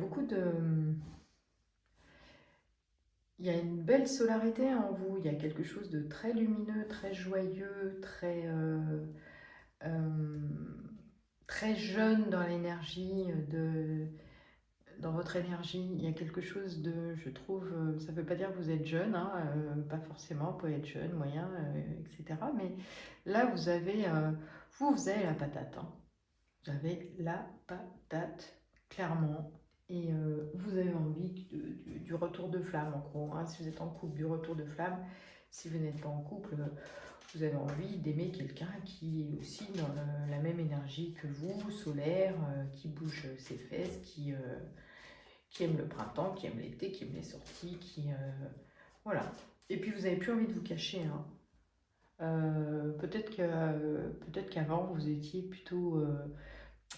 il y a une belle solarité en vous, il y a quelque chose de très lumineux, très joyeux, très jeune dans l'énergie, dans votre énergie. Il y a quelque chose de, je trouve, ça ne veut pas dire que vous êtes jeune, hein, pas forcément, vous pouvez être jeune, moyen, etc. Mais là, vous avez la patate. Hein. Vous avez la patate, clairement. Et vous avez envie du retour de flamme, en gros. Hein. Si vous êtes en couple, du retour de flamme. Si vous n'êtes pas en couple, vous avez envie d'aimer quelqu'un qui est aussi dans la même énergie que vous, solaire, qui bouge ses fesses, qui aime le printemps, qui aime l'été, qui aime les sorties, voilà. Et puis vous n'avez plus envie de vous cacher. Hein. Peut-être qu'avant, vous étiez plutôt...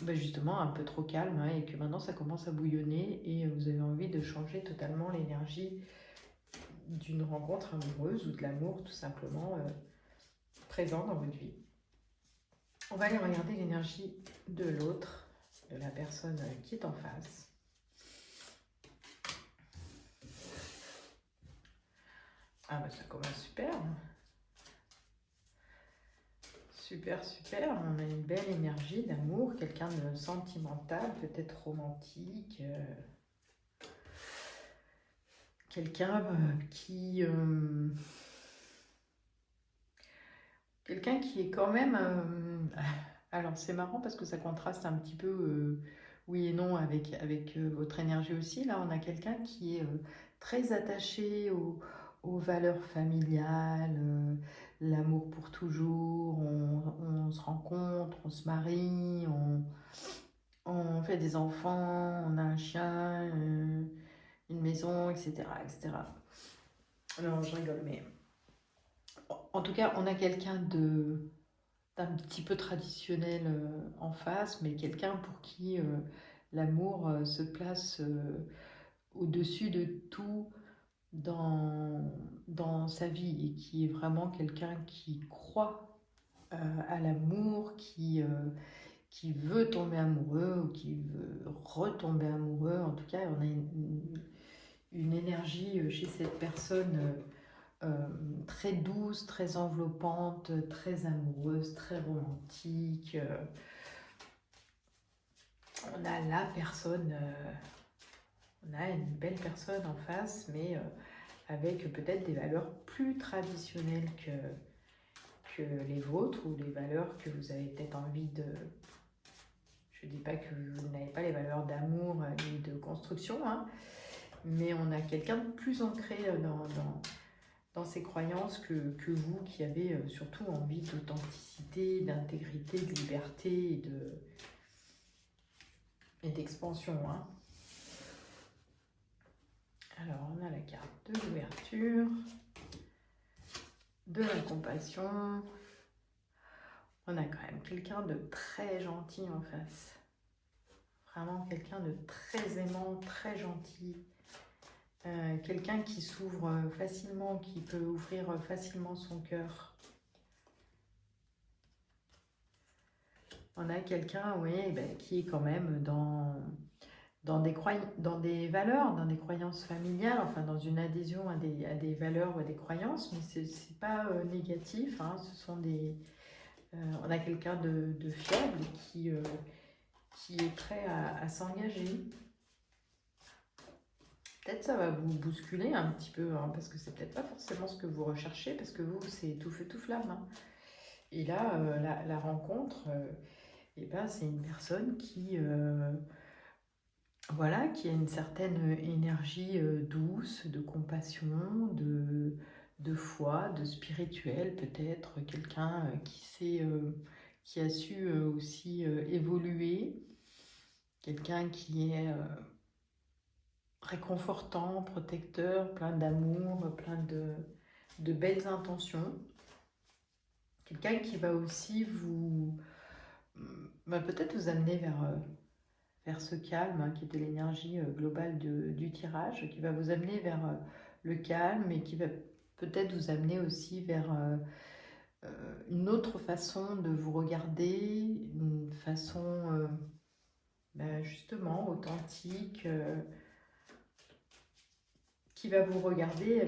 justement un peu trop calme, hein, et que maintenant ça commence à bouillonner et vous avez envie de changer totalement l'énergie d'une rencontre amoureuse ou de l'amour tout simplement présent dans votre vie. On va aller regarder l'énergie de l'autre, de la personne qui est en face. Ah bah ça commence super. Super, on a une belle énergie d'amour, quelqu'un de sentimental, peut-être romantique, quelqu'un qui est quand même... alors c'est marrant parce que ça contraste un petit peu, oui et non, avec votre énergie aussi. Là, on a quelqu'un qui est très attaché aux valeurs familiales, l'amour pour toujours, on se rencontre, on se marie, on fait des enfants, on a un chien, une maison, etc., etc. Non, je rigole, mais en tout cas, on a quelqu'un d'un petit peu traditionnel en face, mais quelqu'un pour qui l'amour se place au-dessus de tout dans sa vie et qui est vraiment quelqu'un qui croit à l'amour, qui veut tomber amoureux ou qui veut retomber amoureux. En tout cas, on a une énergie chez cette personne très douce, très enveloppante, très amoureuse, très romantique. on a la personne, on a une belle personne en face, mais avec peut-être des valeurs plus traditionnelles que les vôtres, ou les valeurs que vous avez peut-être envie de... Je ne dis pas que vous n'avez pas les valeurs d'amour ni de construction, hein, mais on a quelqu'un de plus ancré dans ses croyances que vous, qui avez surtout envie d'authenticité, d'intégrité, de liberté et d'expansion. Hein. Alors, on a la carte de l'ouverture, de la compassion. On a quand même quelqu'un de très gentil en face. Vraiment quelqu'un de très aimant, très gentil. Quelqu'un qui s'ouvre facilement, qui peut ouvrir facilement son cœur. On a quelqu'un, oui, ben, qui est quand même dans des valeurs, dans des croyances familiales, enfin dans une adhésion à des valeurs ou à des croyances, mais c'est pas négatif, hein, ce sont on a quelqu'un de fiable qui est prêt à s'engager. Peut-être ça va vous bousculer un petit peu, hein, parce que c'est peut-être pas forcément ce que vous recherchez, parce que vous, c'est tout feu, tout flamme. Hein. Et là, la rencontre, eh ben, c'est une personne voilà, qui a une certaine énergie douce, de compassion, de foi, de spirituel peut-être, quelqu'un qui a su aussi évoluer, quelqu'un qui est réconfortant, protecteur, plein d'amour, plein de belles intentions. Quelqu'un qui va aussi peut-être vous amener vers ce calme, hein, qui était l'énergie globale du tirage, qui va vous amener vers le calme et qui va peut-être vous amener aussi vers une autre façon de vous regarder, une façon justement authentique, qui va vous regarder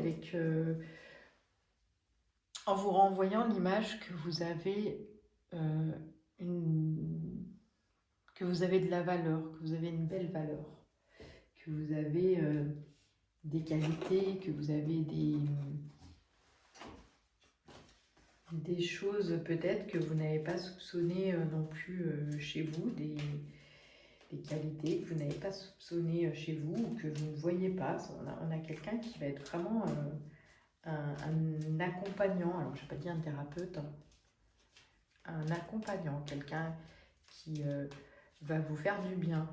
en vous renvoyant l'image que vous avez que vous avez de la valeur, que vous avez une belle valeur, que vous avez des qualités, que vous avez des choses peut-être que vous n'avez pas soupçonnées non plus chez vous, des qualités que vous n'avez pas soupçonnées chez vous ou que vous ne voyez pas. On a quelqu'un qui va être vraiment un accompagnant, alors je ne vais pas dire un thérapeute, hein, un accompagnant, quelqu'un qui va vous faire du bien.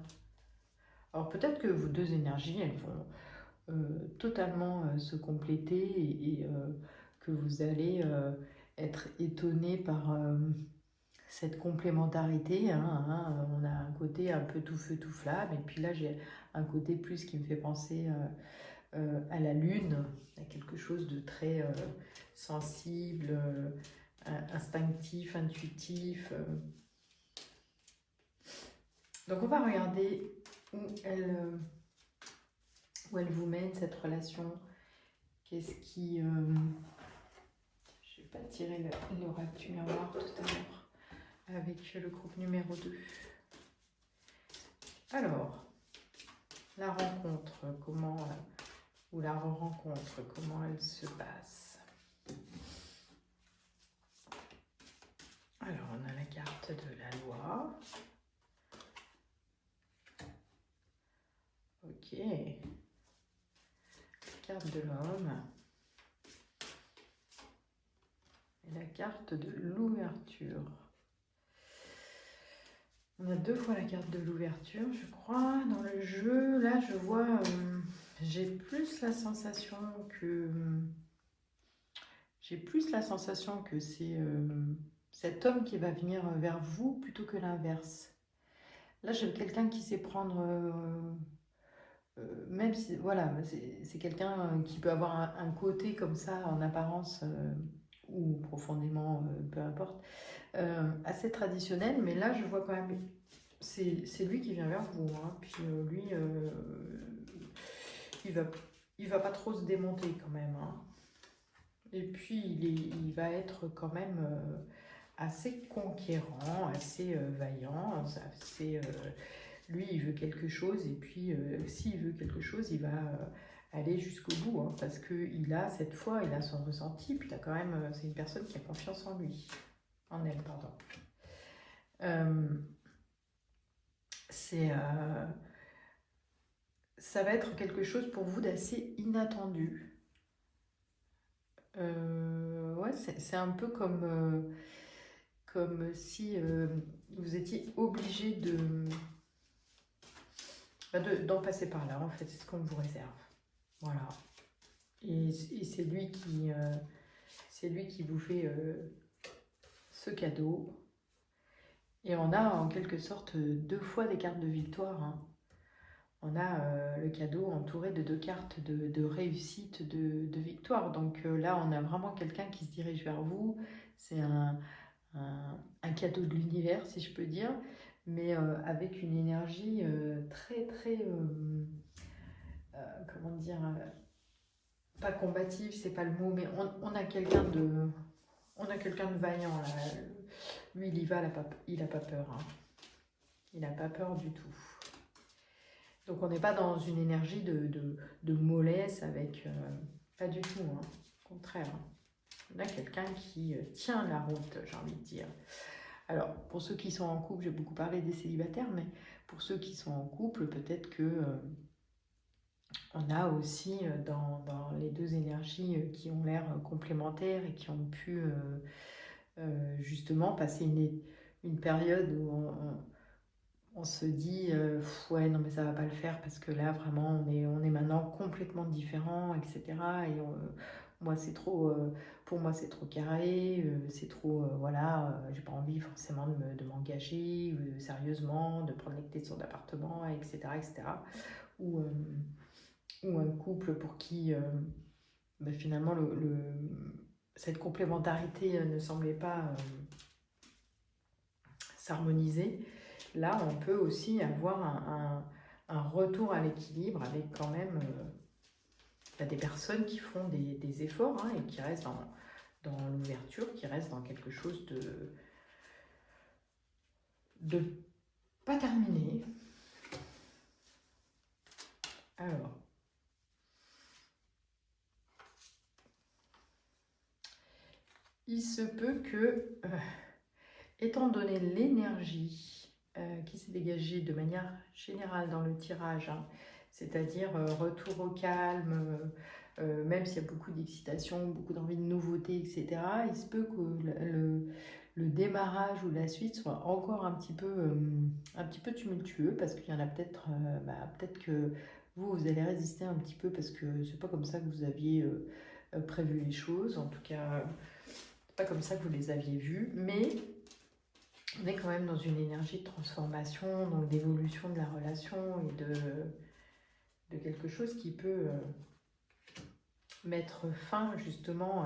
Alors peut-être que vos deux énergies, elles vont totalement se compléter et que vous allez être étonné par cette complémentarité. Hein. On a un côté un peu tout feu tout flamme, et puis là j'ai un côté plus qui me fait penser à la lune, à quelque chose de très sensible, instinctif, intuitif. Donc on va regarder où elle vous mène cette relation. Qu'est-ce qui... je vais pas tirer l'oracle du miroir tout à l'heure avec le groupe numéro 2. Alors, la rencontre, ou la rencontre, comment elle se passe? Alors, on a la carte de la loi. Ok. Carte de l'homme. Et la carte de l'ouverture. On a deux fois la carte de l'ouverture, je crois. Dans le jeu, là, je vois... j'ai plus la sensation que... c'est cet homme qui va venir vers vous plutôt que l'inverse. Là, j'ai quelqu'un qui sait prendre... même si, voilà, c'est quelqu'un qui peut avoir un côté comme ça, en apparence, ou profondément, peu importe, assez traditionnel, mais là, je vois quand même, c'est lui qui vient vers vous, hein, puis lui, il va pas trop se démonter quand même, hein. Et puis, il va être quand même assez conquérant, assez vaillant, assez... Lui, il veut quelque chose, et puis s'il veut quelque chose, il va aller jusqu'au bout, hein, parce qu'il a cette foi, il a son ressenti, puis il a quand même, c'est une personne qui a confiance en lui, en elle, pardon. Ça va être quelque chose pour vous d'assez inattendu. Ouais, c'est un peu comme si vous étiez obligé d'en passer par là, en fait, c'est ce qu'on vous réserve. Voilà. Et c'est lui qui vous fait ce cadeau. Et on a en quelque sorte 2 fois des cartes de victoire, hein. On a le cadeau entouré de 2 cartes de réussite, de victoire. Donc là, on a vraiment quelqu'un qui se dirige vers vous. C'est un cadeau de l'univers, si je peux dire, mais avec une énergie très, très, comment dire, pas combative, c'est pas le mot, mais on a quelqu'un de vaillant, là. Lui, il y va, il a pas peur, hein. Il n'a pas peur du tout. Donc on n'est pas dans une énergie de mollesse avec... pas du tout, hein. Au contraire. On a quelqu'un qui tient la route, j'ai envie de dire. Alors, pour ceux qui sont en couple, j'ai beaucoup parlé des célibataires, mais pour ceux qui sont en couple, peut-être que on a aussi dans les 2 énergies qui ont l'air complémentaires et qui ont pu justement passer une période où on se dit ouais, non mais ça va pas le faire parce que là vraiment on est maintenant complètement différents, etc. Et moi c'est trop pour moi c'est trop carré, c'est trop voilà, j'ai pas envie forcément de m'engager sérieusement, de prendre les clés de son appartement, etc., etc. ou un couple pour qui finalement cette complémentarité ne semblait pas s'harmoniser. Là, on peut aussi avoir un retour à l'équilibre avec quand même des personnes qui font des efforts, hein, et qui restent dans l'ouverture, qui restent dans quelque chose de pas terminé. Alors, il se peut que, étant donné l'énergie qui s'est dégagée de manière générale dans le tirage, hein, c'est-à-dire retour au calme, même s'il y a beaucoup d'excitation, beaucoup d'envie de nouveauté, etc., il se peut que le démarrage ou la suite soit encore un petit peu tumultueux, parce qu'il y en a peut-être peut-être que vous allez résister un petit peu, parce que c'est pas comme ça que vous aviez prévu les choses, en tout cas c'est pas comme ça que vous les aviez vues, mais on est quand même dans une énergie de transformation, donc d'évolution de la relation et de quelque chose qui peut mettre fin justement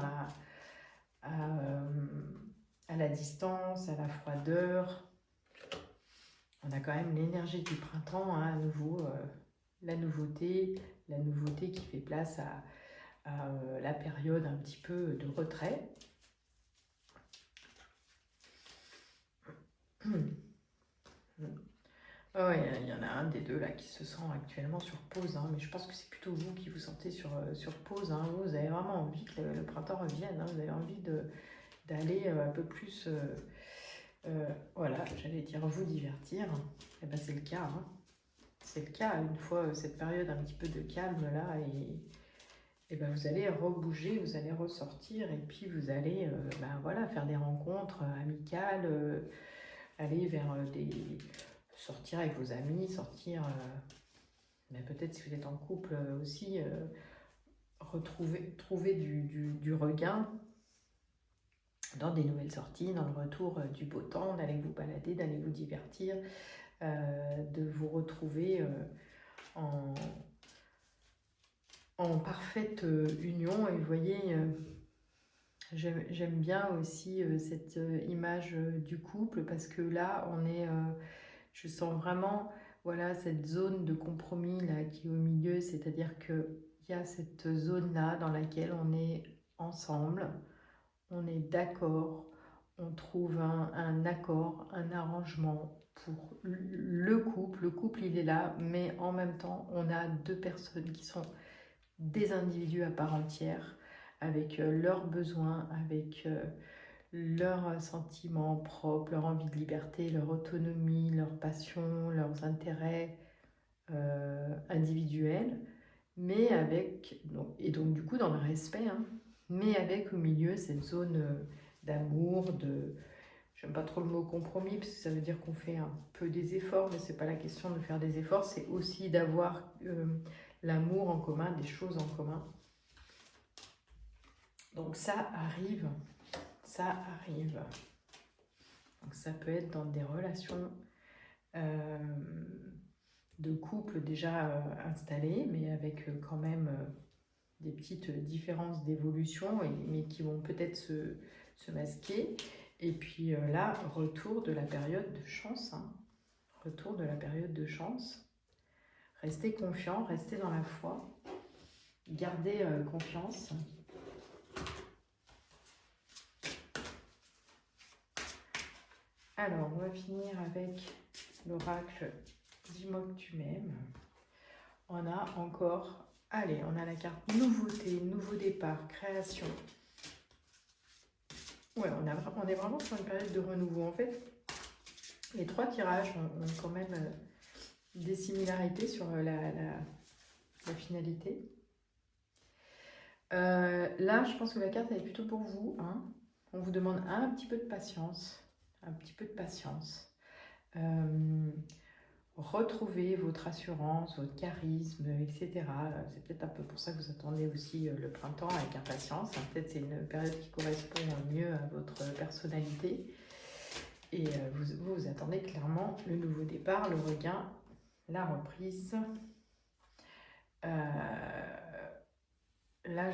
à la distance, à la froideur. On a quand même l'énergie du printemps, hein, à nouveau, la nouveauté qui fait place à la période un petit peu de retrait. Ouais, il y en a un des deux là qui se sent actuellement sur pause, hein, mais je pense que c'est plutôt vous qui vous sentez sur pause, hein. Vous avez vraiment envie que le printemps revienne, hein. Vous avez envie d'aller un peu plus, voilà, j'allais dire vous divertir. Et ben c'est le cas, hein. C'est le cas, une fois cette période un petit peu de calme là, et ben vous allez rebouger, vous allez ressortir, et puis vous allez voilà, faire des rencontres amicales, aller vers sortir avec vos amis, sortir, mais peut-être si vous êtes en couple aussi, trouver du regain dans des nouvelles sorties, dans le retour du beau temps, d'aller vous balader, d'aller vous divertir, de vous retrouver en parfaite union. Et vous voyez, j'aime bien aussi cette image du couple, parce que là je sens vraiment, voilà, cette zone de compromis là qui est au milieu, c'est-à-dire qu'il y a cette zone là dans laquelle on est ensemble, on est d'accord, on trouve un accord, un arrangement pour le couple. Le couple, il est là, mais en même temps, on a deux personnes qui sont des individus à part entière, avec leurs besoins, avec leurs sentiments propres, leur envie de liberté, leur autonomie, leurs passions, leurs intérêts individuels, mais avec, et donc du coup dans le respect, hein, mais avec au milieu cette zone d'amour, j'aime pas trop le mot compromis, parce que ça veut dire qu'on fait un peu des efforts, mais c'est pas la question de faire des efforts, c'est aussi d'avoir l'amour en commun, des choses en commun. Donc ça arrive, ça arrive. Donc ça peut être dans des relations de couple déjà installées, mais avec quand même des petites différences d'évolution, mais qui vont peut-être se masquer. Et puis là, retour de la période de chance. Hein. Retour de la période de chance. Restez confiant, restez dans la foi. Gardez confiance. Alors, on va finir avec l'oracle « Dis-moi que tu m'aimes ». On a encore, allez, on a la carte nouveauté, nouveau départ, création. Ouais, on est vraiment sur une période de renouveau. En fait, les trois tirages ont quand même des similarités sur la finalité. Là, je pense que la carte elle est plutôt pour vous. Hein. On vous demande un petit peu de patience. Un petit peu de patience. Retrouvez votre assurance, votre charisme, etc. C'est peut-être un peu pour ça que vous attendez aussi le printemps avec impatience. Peut-être c'est une période qui correspond mieux à votre personnalité. Et vous attendez clairement le nouveau départ, le regain, la reprise. Là,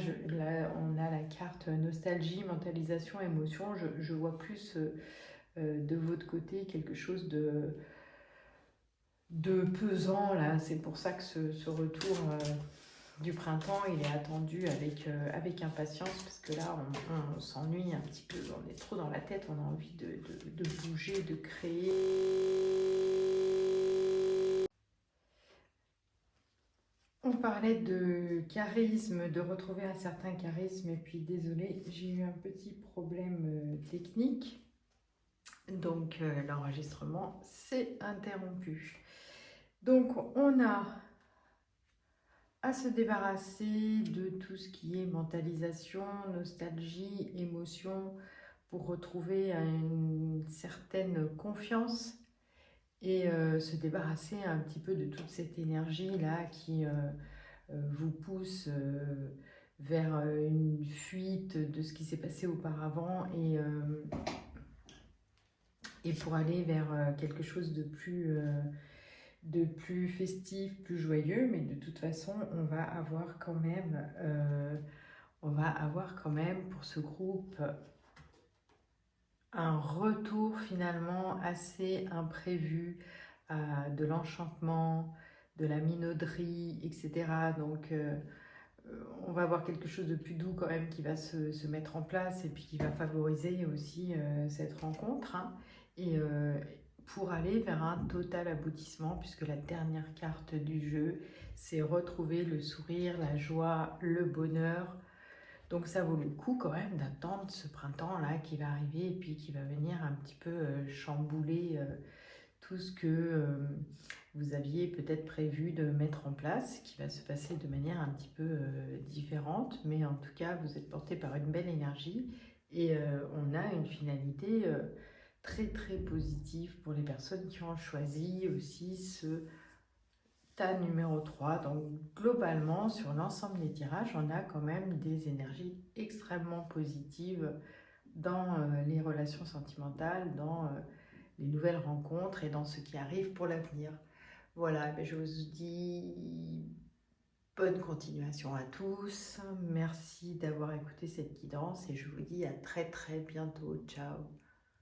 on a la carte nostalgie, mentalisation, émotion. Je vois plus de votre côté quelque chose de pesant. Là, c'est pour ça que ce retour du printemps, il est attendu avec impatience, parce que là, on s'ennuie un petit peu. On est trop dans la tête, on a envie de bouger, de créer. On parlait de charisme, de retrouver un certain charisme, et puis désolé, j'ai eu un petit problème technique, donc l'enregistrement s'est interrompu. Donc on a à se débarrasser de tout ce qui est mentalisation, nostalgie, émotion, pour retrouver une certaine confiance et se débarrasser un petit peu de toute cette énergie-là qui vous pousse vers une fuite de ce qui s'est passé auparavant et pour aller vers quelque chose de plus festif, plus joyeux, mais de toute façon, on va avoir quand même pour ce groupe un retour finalement assez imprévu de l'enchantement, de la minauderie, etc. Donc on va avoir quelque chose de plus doux quand même qui va se mettre en place et puis qui va favoriser aussi cette rencontre. Hein. Et pour aller vers un total aboutissement, puisque la dernière carte du jeu, c'est retrouver le sourire, la joie, le bonheur. Donc ça vaut le coup quand même d'attendre ce printemps-là qui va arriver et puis qui va venir un petit peu chambouler tout ce que vous aviez peut-être prévu de mettre en place, qui va se passer de manière un petit peu différente, mais en tout cas vous êtes porté par une belle énergie et on a une finalité très très positive pour les personnes qui ont choisi aussi ce tas numéro 3. Donc globalement sur l'ensemble des tirages on a quand même des énergies extrêmement positives dans les relations sentimentales, dans les nouvelles rencontres et dans ce qui arrive pour l'avenir. Voilà, je vous dis bonne continuation à tous. Merci d'avoir écouté cette guidance et je vous dis à très très bientôt. Ciao.